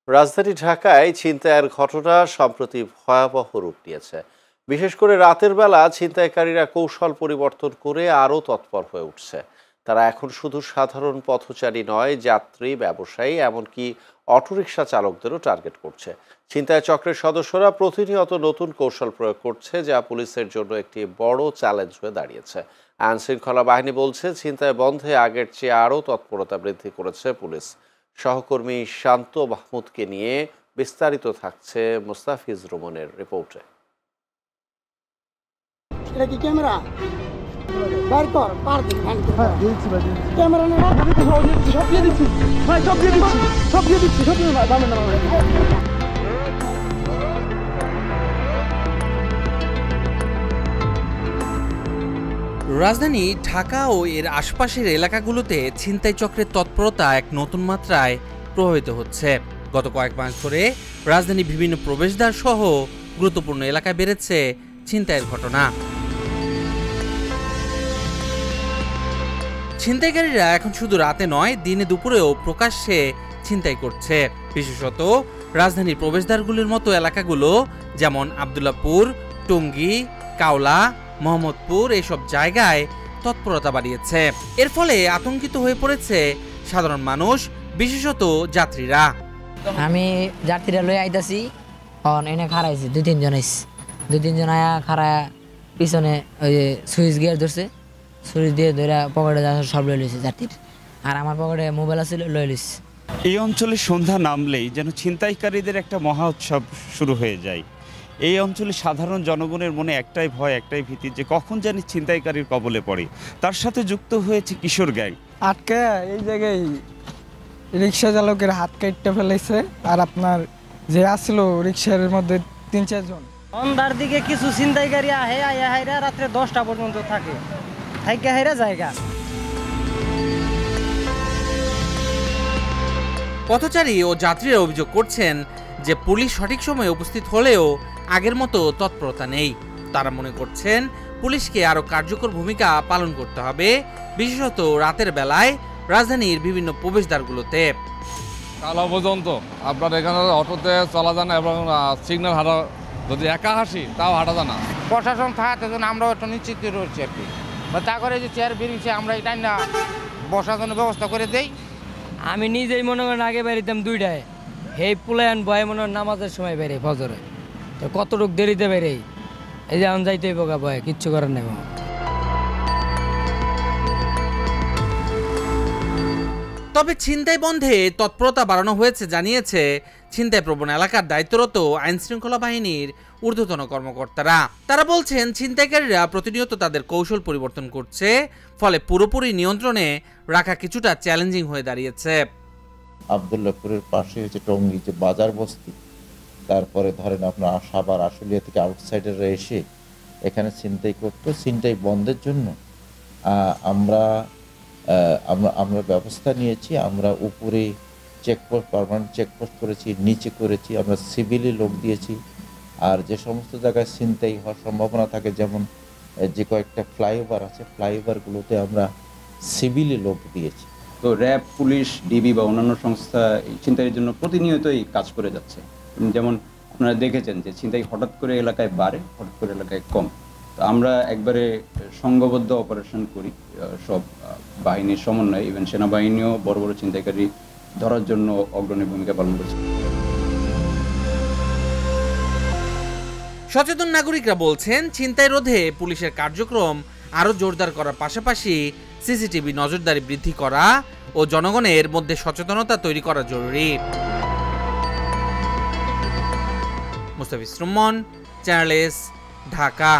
রাজধানী ঢাকায় ছিনতাইয়ের ঘটনা সম্প্রতি ভয়াবহ রূপ নিয়েছে। বিশেষ করে রাতের বেলা ছিনতাইকারীরা কৌশল পরিবর্তন করে আরও তৎপর হয়ে উঠছে। তারা এখন শুধু সাধারণ পথচারী নয়, যাত্রী, ব্যবসায়ী, এমনকি অটোরিকশা চালকদেরও টার্গেট করছে। ছিনতাই চক্রের সদস্যরা প্রতিনিয়ত নতুন কৌশল প্রয়োগ করছে, যা পুলিশের জন্য একটি বড় চ্যালেঞ্জ হয়ে দাঁড়িয়েছে। আইন শৃঙ্খলা বাহিনী বলছে, ছিনতাই বন্ধে আগের চেয়ে আরও তৎপরতা বৃদ্ধি করেছে পুলিশ। সহকর্মী শান্ত মাহমুদকে নিয়ে বিস্তারিত থাকছে মুস্তাফিজ রুমনের রিপোর্টে। এটা কি ক্যামেরা? বাইর কর, পার দিন, হ্যাঁ দিচ্ছি ভাই, ক্যামেরা না সব দিয়ে দিচ্ছি ভাই, সব দিয়ে দিচ্ছি দামে না। রাজধানী ঢাকা ও এর আশপাশের এলাকাগুলোতে ছিনতাই চক্রের তৎপরতা এক নতুন মাত্রায় প্রভাবিত হচ্ছে। গত কয়েক মাস ধরে রাজধানীর বিভিন্ন প্রবেশদ্বার সহ গুরুত্বপূর্ণ এলাকায় বেড়েছে ছিনতাইয়ের ঘটনা। ছিনতাইকারীরা এখন শুধু রাতে নয়, দিনে দুপুরেও প্রকাশ্যে ছিনতাই করছে। বিশেষত রাজধানীর প্রবেশদ্বারগুলির মতো এলাকাগুলো, যেমন আব্দুল্লাহপুর, টঙ্গী, কাওলা, মোহাম্মদপুর, এইসব জায়গায় তৎপরতা বাড়িয়েছে। এর ফলে আতঙ্কিত হয়ে পড়েছে সাধারণ মানুষ, বিশেষত যাত্রীরা। আমি যাত্রীরা লই আইতাছি, এনে খারাইছি দুই তিনজন আয়া খারা পিছনে ওই সুইচ গিয়ার ধরছে, সুইচ দিয়ে ধরে পকেটে সব লই লইছে যাত্রীর, আর আমার পকেটে মোবাইল আছে লই লইছে। এই অঞ্চলে সন্ধ্যা নামলেই যেন ছিনতাইকারীদের একটা মহা উৎসব শুরু হয়ে যায়। এই অঞ্চলে সাধারণ জনগণের মনে একটাই ভয়, একটাই ভীতি যে কখন জানি ছিনতাইকারীর কবলে পড়ে। তার সাথে যুক্ত হয়েছে কিশোর গ্যাং। আটকে এই জায়গায় রিক্সা চালকের হাত কেটে ফেলেছে, আর আপনার যে আসছিল রিক্সার মধ্যে ৩-৪ জন। সন্ধ্যার দিকে কিছু ছিনতাইকারী আয়া রাত্রে 10টা পর্যন্ত থাকে জায়গা। পথচারী ও যাত্রীরা অভিযোগ করছেন যে পুলিশ সঠিক সময়ে উপস্থিত হলেও আগের মতো তৎপরতা নেই। তারা মনে করছেন পুলিশকে আরো কার্যকর ভূমিকা পালন করতে হবে, বিশেষত রাতের বেলায় রাজধানীর বিভিন্ন প্রবেশদ্বারগুলোতে। কালো পর্যন্ত আপনার এখানে অটোতে চলা যায় না, এবং সিগন্যাল হাঁটা যদি একা হাসি তাও হাঁটা যায় না। প্রশাসন থাকাতে জন্য আমরা একটু নিশ্চিত রয়েছি আর কি, তা করে যে চেয়ার বেরিয়েছে আমরা এটা না বসার জন্য ব্যবস্থা করে দেই। আমি নিজেই মনে করেন আগে বেরিতাম 2টায়, এই পুলায়ন ভয়ে মনে হয় নামাজের সময় বেরে ফজরে, তো কতটুকু দেরিতে বেরেই এই যে এখন যাইতেই বোকা ভয়ে, কিচ্ছু করার নেই। তবে ছিনতাই বন্ধে তৎপরতা বাড়ানো হয়েছে জানিয়েছে ছিনতাই প্রবণ এলাকার দায়িত্বরত আইন শৃঙ্খলা বাহিনীর ঊর্ধ্বতন কর্মকর্তারা। তারা বলছেন ছিনতাইকারীরা প্রতিনিয়ত তাদের কৌশল পরিবর্তন করছে, ফলে পুরোপুরি নিয়ন্ত্রণে রাখা কিছুটা চ্যালেঞ্জিং হয়ে দাঁড়িয়েছে। আব্দুল্লাহপুরের পাশে হচ্ছে টঙ্গী যে বাজার বস্তি, তারপরে ধরেন আপনার সাভার আশুলিয়া থেকে আউটসাইডাররা এসে এখানে ছিনতাই করতো। ছিনতাই বন্ধের জন্য আমরা ব্যবস্থা নিয়েছি। আমরা উপরে চেকপোস্ট, পার্মানেন্ট চেকপোস্ট করেছি, নিচে করেছি, আমরা সিভিলি লোক দিয়েছি। আর যে সমস্ত জায়গায় ছিনতাই হওয়ার সম্ভাবনা থাকে, যেমন যে কয়েকটা ফ্লাইওভার আছে, ফ্লাইওভারগুলোতে আমরা সিভিলি লোক দিয়েছি। তো র্যাব, পুলিশ, ডিবি বা অন্যান্য সংস্থা এই ছিনতাইয়ের জন্য প্রতিনিয়তই কাজ করে যাচ্ছে। যেমন আপনারা দেখেছেন যে ছিনতাই হঠাৎ করে এলাকায় বাড়ে, হঠাৎ করে এলাকায় কম। তো আমরা একবারে সংঘবদ্ধ অপারেশন করি, সব বাহিনীর সমন্বয়ে, ইভেন সেনাবাহিনীও বড় বড় ছিনতাইকারী ধরার জন্য অগ্রণী ভূমিকা পালন করছে। সচেতন নাগরিকরা বলছেন ছিনতাই রোধে পুলিশের কার্যক্রম আরো জোরদার করার পাশাপাশি সিসিটিভি নজরদারি বৃদ্ধি করা ও জনগণের মধ্যে সচেতনতা তৈরি করা জরুরি। Mustafiz Rumon, channel S, Dhaka.